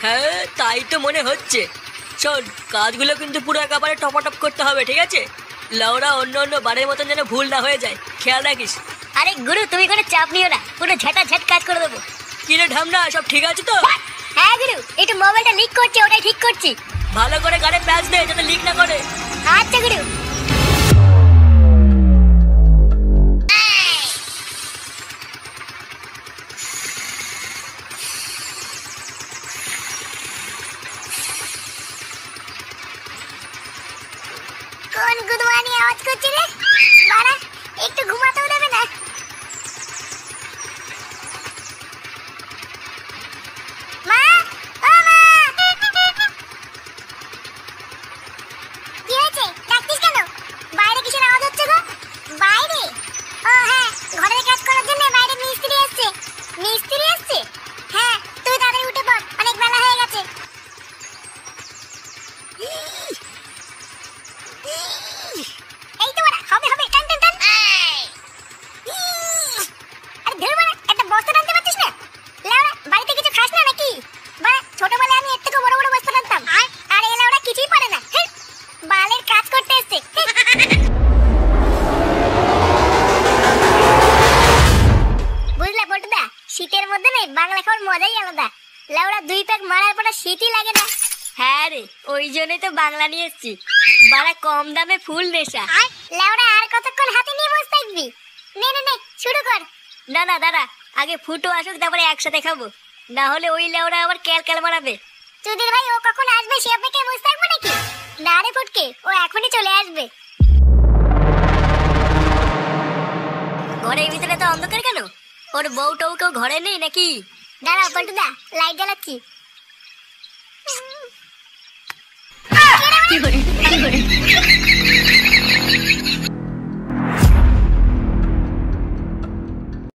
হ্যাঁ তাই তো মনে হচ্ছে। শোন, কাজগুলো কিন্তু পুরো একেবারে টপাটপ করতে হবে, ঠিক আছে? লাউরা অন্য অন্য বারের মতন যেন ভুল না হয়ে যায়, খেয়াল রাখিস। আরে গুরু তুমি কোনো চাপ নিও না, পুরো ঝাঁটাঝাট কাজ করে দেবো। কিরে ঢামনা, সব ঠিক আছে তো? হ্যাঁ গুরু, একটু মোবাইলটা লিক করছে, ওটাই ঠিক করছি। ভালো করে গাড়ি প্যাচ দে যাতে লিক না করে। আচ্ছা গুরু। কোন গুদমানি আওয়াজ করছে রে? বাড়া, একটু ঘুমাতেও দেবে না। মা, ও মা, কি হয়েছে? ডাকতিস কেন? বাইরে কিসের আওয়াজ হচ্ছে গো? বাইরে? ও হ্যাঁ, ঘরের কাজ করার জন্য বাইরে মিস্ত্রি এসেছে। মিস্ত্রি এসেছে? হ্যাঁ, তুই তাড়াতাড়ি উঠে পড়, অনেক বেলা হয়ে গেছে। এই তো বড়া, হবে হবে, টান টান টান। আরে ধুর বড়া, একটা বস্তা টানতে পারছিস না? লেওড়া, বাড়িতে কিছু খাস না নাকি? বড়া, ছোটবেলায় আমি এর থেকে বড় বড় বস্তা টানতাম। আর এই লেওড়া কিছুই পারে না। বালের কাজ করতে এসছে। বুঝলা পটুদা, শীতের মধ্যে না বাংলা খাওয়ার মজাই আলাদা। লেওড়া 2 প্যাক মারার পর শীতই লাগে না। হ্যাঁ রে, ওই জন্যই তো বাংলা নিয়ে এসছি, বাড়া কম দামে ফুল নেশা। লেওড়া আর কতক্ষণ হাতে নিয়ে বসে থাকবি? নে নে নে, শুরু কর। না না দাঁড়া, আগে ফুটো আসুক, তারপরে একসাথে খাবো, না হলে ওই লেওরা আবার ক্যাল ক্যাল মারাবে। চুদির ভাই, ও কখন আসবে সে অপেক্ষায় বসে থাকবো নাকি? না রে ফুটকে, ও এখনই চলে আসবে। ঘরের ভিতরে তো অন্ধকার কেন? ওর বউ টউ কেউ ঘরে নেই নাকি? দাঁড়া পল্টুদা, লাইট জ্বালাচ্ছি।